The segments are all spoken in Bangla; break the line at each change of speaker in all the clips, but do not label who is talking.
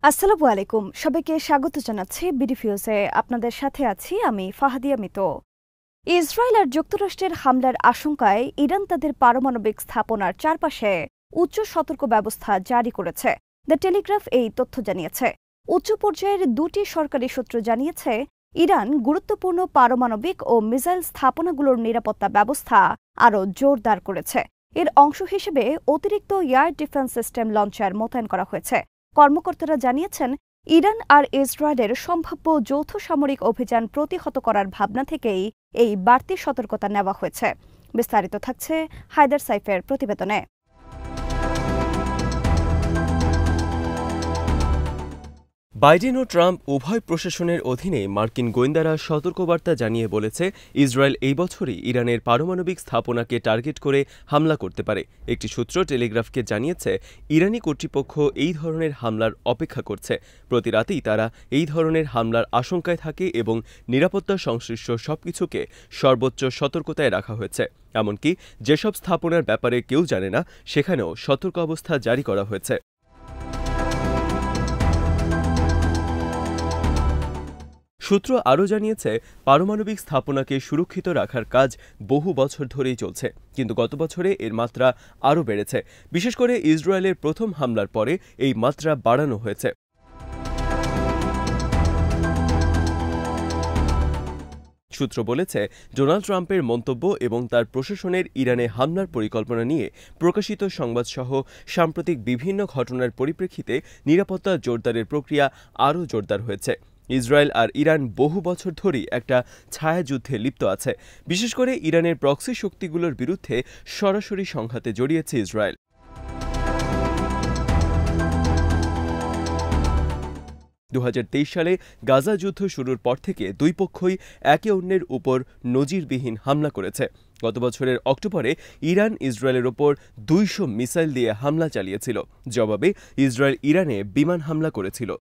আসসালামু আলাইকুম, সবাইকে স্বাগত জানাচ্ছি বিডিফিউজে। আপনাদের সাথে আছি আমি ফাহাদিয়া মিতো। ইসরায়েল আর যুক্তরাষ্ট্রের হামলার আশঙ্কায় ইরান তাদের পারমাণবিক স্থাপনার চারপাশে উচ্চ সতর্ক ব্যবস্থা জারি করেছে। দ্য টেলিগ্রাফ এই তথ্য জানিয়েছে। উচ্চ পর্যায়ের দুটি সরকারি সূত্র জানিয়েছে, ইরান গুরুত্বপূর্ণ পারমাণবিক ও মিসাইল স্থাপনাগুলোর নিরাপত্তা ব্যবস্থা আরও জোরদার করেছে। এর অংশ হিসেবে অতিরিক্ত এয়ার ডিফেন্স সিস্টেম লঞ্চার মোতায়েন করা হয়েছে। কর্মকর্তারা জানিয়েছেন, ইরান আর ইসরায়েলের সম্ভাব্য যৌথ সামরিক অভিযান প্রতিহত করার ভাবনা থেকেই এই বাড়তি সতর্কতা নেওয়া হয়েছে। বিস্তারিত থাকছে হায়দার সাইফের প্রতিবেদনে।
বাইডেন ও ট্রাম্প উভয় প্রশাসনের অধীনে মার্কিন গোয়েন্দারা সতর্কবার্তা জানিয়ে বলেছে, ইসরায়েল এই বছরই ইরানের পারমাণবিক স্থাপনাকে টার্গেট করে হামলা করতে পারে। একটি সূত্র টেলিগ্রাফকে জানিয়েছে, ইরানি কর্তৃপক্ষ এই ধরনের হামলার অপেক্ষা করছে। প্রতি রাতেই তারা এই ধরনের হামলার আশঙ্কায় থাকে এবং নিরাপত্তা সংশ্লিষ্ট সবকিছুকে সর্বোচ্চ সতর্কতায় রাখা হয়েছে। এমনকি যেসব স্থাপনার ব্যাপারে কেউ জানে না, সেখানেও সতর্ক অবস্থা জারি করা হয়েছে। সূত্র আরও জানিয়েছে, পারমাণবিক স্থাপনাকে সুরক্ষিত রাখার কাজ বহু বছর ধরেই চলছে, কিন্তু গত বছরে এর মাত্রা আরও বেড়েছে। বিশেষ করে ইসরায়েলের প্রথম হামলার পরে এই মাত্রা বাড়ানো হয়েছে। সূত্র বলেছে, ডোনাল্ড ট্রাম্পের মন্তব্য এবং তার প্রশাসনের ইরানে হামলার পরিকল্পনা নিয়ে প্রকাশিত সংবাদসহ সাম্প্রতিক বিভিন্ন ঘটনার পরিপ্রেক্ষিতে নিরাপত্তা জোরদারের প্রক্রিয়া আরও জোরদার হয়েছে। ইসরায়েল আর ইরান বহু বছর ধরেই একটা ছায়াযুদ্ধে লিপ্ত আছে। বিশেষ করে ইরানের প্রক্সি শক্তিগুলোর বিরুদ্ধে সরাসরি সংঘাতে জড়িয়েছে ইসরায়েল। সালে গাজা যুদ্ধ শুরুর পর থেকে দুই পক্ষই একে অন্যের উপর নজিরবিহীন হামলা করেছে। গত বছরের অক্টোবরে ইরান ইসরায়েলের ওপর 200 মিসাইল দিয়ে হামলা চালিয়েছিল। জবাবে ইসরায়েল ইরানে বিমান হামলা করেছিল।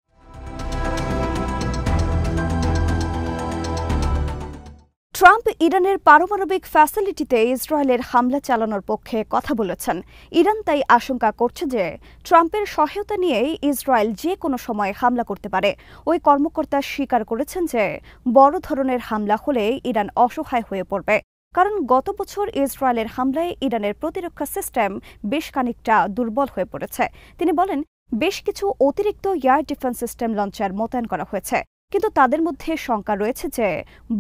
ট্রাম্প ইরানের পারমাণবিক ফ্যাসিলিটিতে ইসরায়েলের হামলা চালানোর পক্ষে কথা বলেছেন। ইরান তাই আশঙ্কা করছে যে ট্রাম্পের সহায়তা নিয়েই ইসরায়েল যে কোনো সময় হামলা করতে পারে। ওই কর্মকর্তা স্বীকার করেছেন যে বড় ধরনের হামলা হলে ইরান অসহায় হয়ে পড়বে, কারণ গত বছর ইসরায়েলের হামলায় ইরানের প্রতিরক্ষা সিস্টেম বেশ খানিকটা দুর্বল হয়ে পড়েছে। তিনি বলেন, বেশ কিছু অতিরিক্ত এয়ার ডিফেন্স সিস্টেম লঞ্চার মোতায়েন করা হয়েছে, কিন্তু তাদের মধ্যে শঙ্কা রয়েছে যে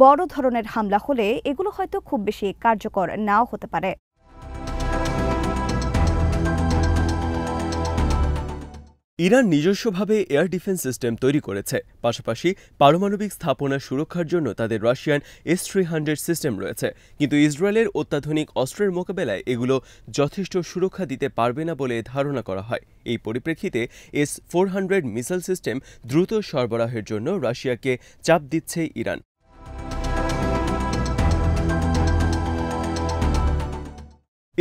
বড় ধরনের হামলা হলে এগুলো হয়তো খুব বেশি কার্যকর নাও হতে পারে।
ইরান নিজস্বভাবে এয়ার ডিফেন্স সিস্টেম তৈরি করেছে। পাশাপাশি পারমাণবিক স্থাপনা সুরক্ষার জন্য তাদের রাশিয়ান S-300 সিস্টেম রয়েছে, কিন্তু ইসরায়েলের অত্যাধুনিক অস্ত্রের মোকাবেলায় এগুলো যথেষ্ট সুরক্ষা দিতে পারবে না বলে ধারণা করা হয়। এই পরিপ্রেক্ষিতে S-400 মিসাইল সিস্টেম দ্রুত সরবরাহের জন্য রাশিয়াকে চাপ দিচ্ছে Iran.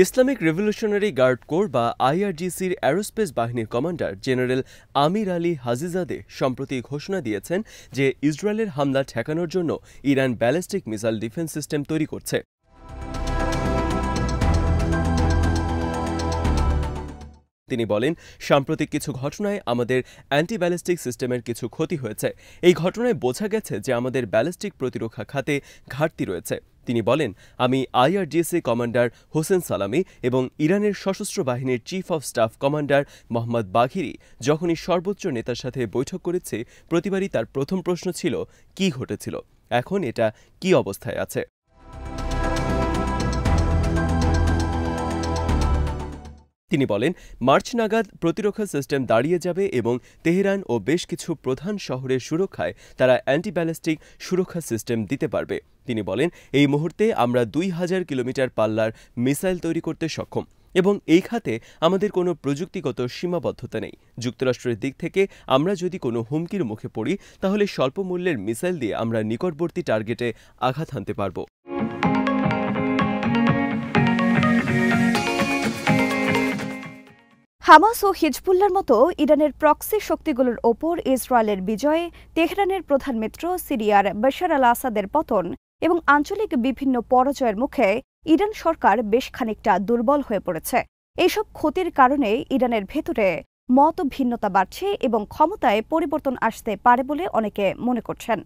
Islamic revolutionary guard corps বা IRGCর অ্যারোস্পেস বাহিনীর commander general Amir Ali Hajizadeh সম্প্রতি ঘোষণা দিয়েছেন যে ইসরায়েলের হামলা ঠেকানোর জন্য Iran ballistic missile defence system তৈরি করছে। তিনি বলেন, সাম্প্রতিক কিছু ঘটনায় আমাদের অ্যান্টি ব্যালিস্টিক সিস্টেমের কিছু ক্ষতি হয়েছে। এই ঘটনায় বোঝা গেছে যে আমাদের ব্যালিস্টিক প্রতিরক্ষা খাতে ঘাটতি রয়েছে। তিনি বলেন, আমি IRGC কমান্ডার হোসেন সালামি এবং ইরানের সশস্ত্র বাহিনীর chief of staff commander Mohammad বাঘিরি যখনই সর্বোচ্চ নেতার সাথে বৈঠক করেছি, প্রতিবারই তার প্রথম প্রশ্ন ছিল, কি ঘটেছিল, এখন এটা কি অবস্থায় আছে। তিনি বলেন, মার্চ নাগাদ প্রতিরক্ষা সিস্টেম দাঁড়িয়ে যাবে এবং তেহরান ও বেশ কিছু প্রধান শহরের সুরক্ষায় তারা অ্যান্টি ব্যালিস্টিক সুরক্ষা সিস্টেম দিতে পারবে। তিনি বলেন, এই মুহূর্তে আমরা 2000 কিলোমিটার পাল্লার মিসাইল তৈরি করতে সক্ষম এবং এই খাতে আমাদের কোনো প্রযুক্তিগত সীমাবদ্ধতা নেই। যুক্তরাষ্ট্রের দিক থেকে আমরা যদি কোনো হুমকির মুখে পড়ি, তাহলে স্বল্প মূল্যের মিসাইল দিয়ে আমরা নিকটবর্তী টার্গেটে আঘাত হানতে পারব।
হামাস ও হিজবুল্লার মতো ইরানের প্রক্সি শক্তিগুলোর ওপর ইসরায়েলের বিজয়ে, তেহরানের প্রধান মিত্র সিরিয়ার বাশার আল আসাদের পতন এবং আঞ্চলিক বিভিন্ন পরাজয়ের মুখে ইরান সরকার বেশ খানিকটা দুর্বল হয়ে পড়েছে। এইসব ক্ষতির কারণে ইরানের ভেতরে মত ভিন্নতা বাড়ছে এবং ক্ষমতায় পরিবর্তন আসতে পারে বলে অনেকে মনে করছেন।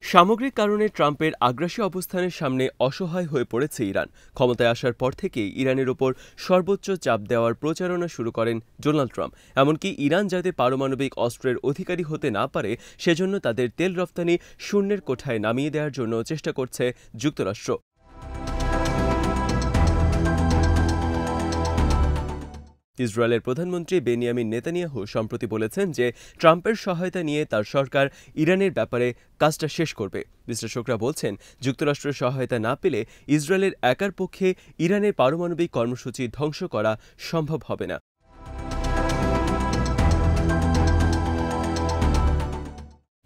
সামগ্রিক কারণে ট্রাম্পের আগ্রাসী অবস্থানের সামনে অসহায় হয়ে পড়েছে ইরান। ক্ষমতায় আসার পর থেকেই ইরানের ওপর সর্বোচ্চ চাপ দেওয়ার প্রচারণা শুরু করেন ডোনাল্ড ট্রাম্প। এমনকি ইরান যাতে পারমাণবিক অস্ত্রের অধিকারী হতে না পারে সেজন্য তাদের তেল রপ্তানি শূন্যের কোঠায় নামিয়ে দেওয়ার জন্য চেষ্টা করছে যুক্তরাষ্ট্র। ইসরায়েলের প্রধানমন্ত্রী বেনিয়ামিন নেতানিয়াহু সম্প্রতি বলেছেন যে ট্রাম্পের সহায়তা নিয়ে তার সরকার ইরানের ব্যাপারে কাজটা শেষ করবে। বিশ্লেষকরা বলছেন, যুক্তরাষ্ট্রের সহায়তা না পেলে ইসরায়েলের একার পক্ষে ইরানের পারমাণবিক কর্মসূচি ধ্বংস করা সম্ভব হবে না।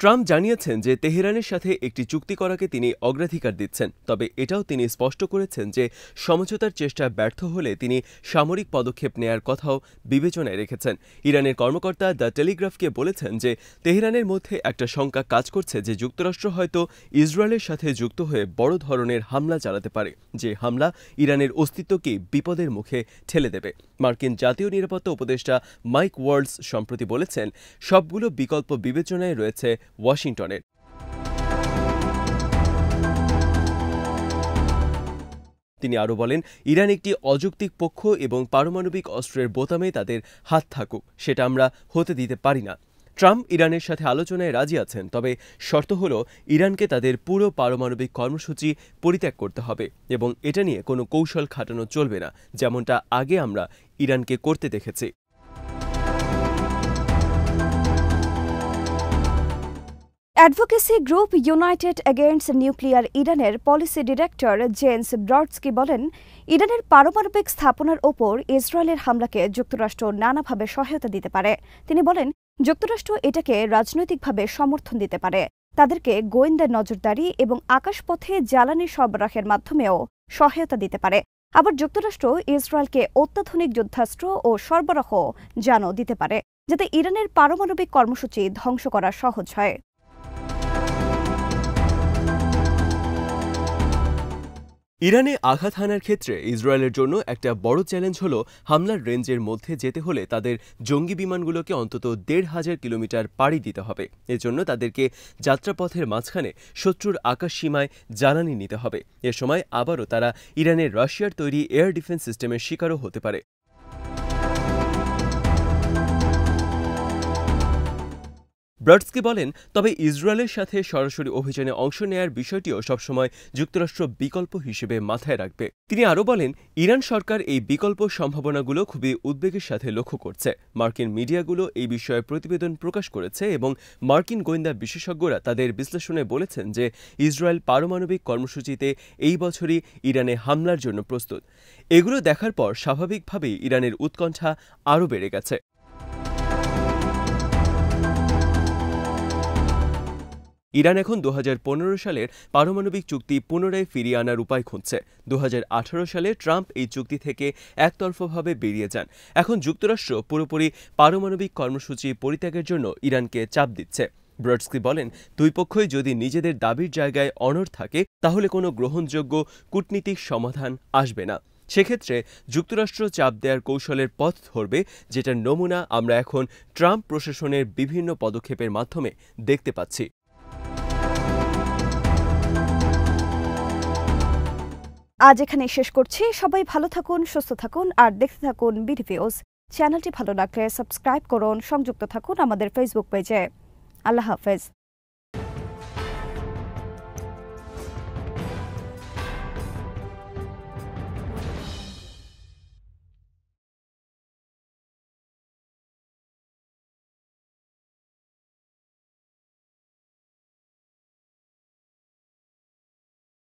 ট্রাম্প জানিয়েছেন যে তেহরানের সাথে একটি চুক্তি করাকে তিনি অগ্রাধিকার দিচ্ছেন, তবে এটাও তিনি স্পষ্ট করেছেন যে সমঝোতার চেষ্টা ব্যর্থ হলে তিনি সামরিক পদক্ষেপ নেয়ার কথাও বিবেচনায় রেখেছেন। ইরানের কর্মকর্তা দ্য টেলিগ্রাফকে বলেছেন যে তেহরানের মধ্যে একটা শঙ্কা কাজ করছে যে যুক্তরাষ্ট্র হয়তো ইসরায়েলের সাথে যুক্ত হয়ে বড় ধরনের হামলা চালাতে পারে, যে হামলা ইরানের অস্তিত্বকে বিপদের মুখে ঠেলে দেবে। মার্কিন জাতীয় নিরাপত্তা উপদেষ্টা মাইক ওয়ালটজ সম্প্রতি বলেছেন, সবগুলো বিকল্প বিবেচনায় রয়েছে ওয়াশিংটনের। তিনি আরও বলেন, ইরান একটি অযৌক্তিক পক্ষ এবং পারমাণবিক অস্ত্রের বোতামে তাদের হাত থাকুক সেটা আমরা হতে দিতে পারি না। ট্রাম্প ইরানের সাথে আলোচনায় রাজি আছেন, তবে শর্ত হল ইরানকে তাদের পুরো পারমাণবিক কর্মসূচি পরিত্যাগ করতে হবে এবং এটা নিয়ে কোনো কৌশল খাটানো চলবে না, যেমনটা আগে আমরা ইরানকে করতে দেখেছি।
Advocacy group United against nuclear ইরানের পলিসি ডিরেক্টর জেন্স ব্রডস্কি বলেন, ইরানের পারমাণবিক স্থাপনার ওপর ইসরায়েলের হামলাকে যুক্তরাষ্ট্র নানাভাবে সহায়তা দিতে পারে। তিনি বলেন, যুক্তরাষ্ট্র এটাকে রাজনৈতিকভাবে সমর্থন দিতে পারে, তাদেরকে গোয়েন্দা নজরদারি এবং আকাশপথে জ্বালানি সরবরাহের মাধ্যমেও সহায়তা দিতে পারে। আবার যুক্তরাষ্ট্র ইসরায়েলকে অত্যাধুনিক যুদ্ধাস্ত্র ও সরবরাহ জানও দিতে পারে, যাতে ইরানের পারমাণবিক কর্মসূচি ধ্বংস করা সহজ হয়।
ইরানে আঘাত হানার ক্ষেত্রে ইসরায়েলের জন্য একটা বড় চ্যালেঞ্জ হল হামলার রেঞ্জের মধ্যে যেতে হলে তাদের জঙ্গি বিমানগুলোকে অন্তত ১,৫০০ কিলোমিটার পাড়ি দিতে হবে। এজন্য তাদেরকে যাত্রাপথের মাঝখানে শত্রুর আকাশ সীমায় জ্বালানি নিতে হবে। এ সময় আবারও তারা ইরানের রাশিয়ার তৈরি এয়ার ডিফেন্স সিস্টেমের শিকারও হতে পারে। ব্রডস্কি বলেন, তবে ইসরায়েলের সাথে সরাসরি অভিযানে অংশ নেয়ার বিষয়টিও সবসময় যুক্তরাষ্ট্র বিকল্প হিসেবে মাথায় রাখবে। তিনি আরও বলেন, ইরান সরকার এই বিকল্প সম্ভাবনাগুলো খুবই উদ্বেগের সাথে লক্ষ্য করছে। মার্কিন মিডিয়াগুলো এই বিষয়ে প্রতিবেদন প্রকাশ করেছে এবং মার্কিন গোয়েন্দা বিশেষজ্ঞরা তাদের বিশ্লেষণে বলেছেন যে ইসরায়েল পারমাণবিক কর্মসূচিতে এই বছরই ইরানে হামলার জন্য প্রস্তুত। এগুলো দেখার পর স্বাভাবিকভাবেই ইরানের উৎকণ্ঠা আরও বেড়ে গেছে। ইরান এখন ২০১৫ সালের পারমাণবিক চুক্তি পুনরায় ফিরিয়ে আনার উপায় খুঁজছে। ২০১৮ সালে ট্রাম্প এই চুক্তি থেকে একতরফাভাবে বেরিয়ে যান। এখন যুক্তরাষ্ট্র পুরোপুরি পারমাণবিক কর্মসূচি পরিত্যাগের জন্য ইরানকে চাপ দিচ্ছে। ব্রডস্কি বলেন, দুই পক্ষই যদি নিজেদের দাবির জায়গায় অনড় থাকে তাহলে কোনো গ্রহণযোগ্য কূটনীতিক সমাধান আসবে না। সেক্ষেত্রে যুক্তরাষ্ট্র চাপ দেওয়ার কৌশলের পথ ধরবে, যেটার নমুনা আমরা এখন ট্রাম্প প্রশাসনের বিভিন্ন পদক্ষেপের মাধ্যমে দেখতে পাচ্ছি।
আজ এখানে শেষ করছি। সবাই ভালো থাকুন, সুস্থ থাকুন আর দেখতে থাকুন বিডিভিউজ। চ্যানেলটি ভালো লাগলে সাবস্ক্রাইব করুন, সংযুক্ত থাকুন আমাদের ফেসবুক পেজে। আল্লাহ হাফেজ।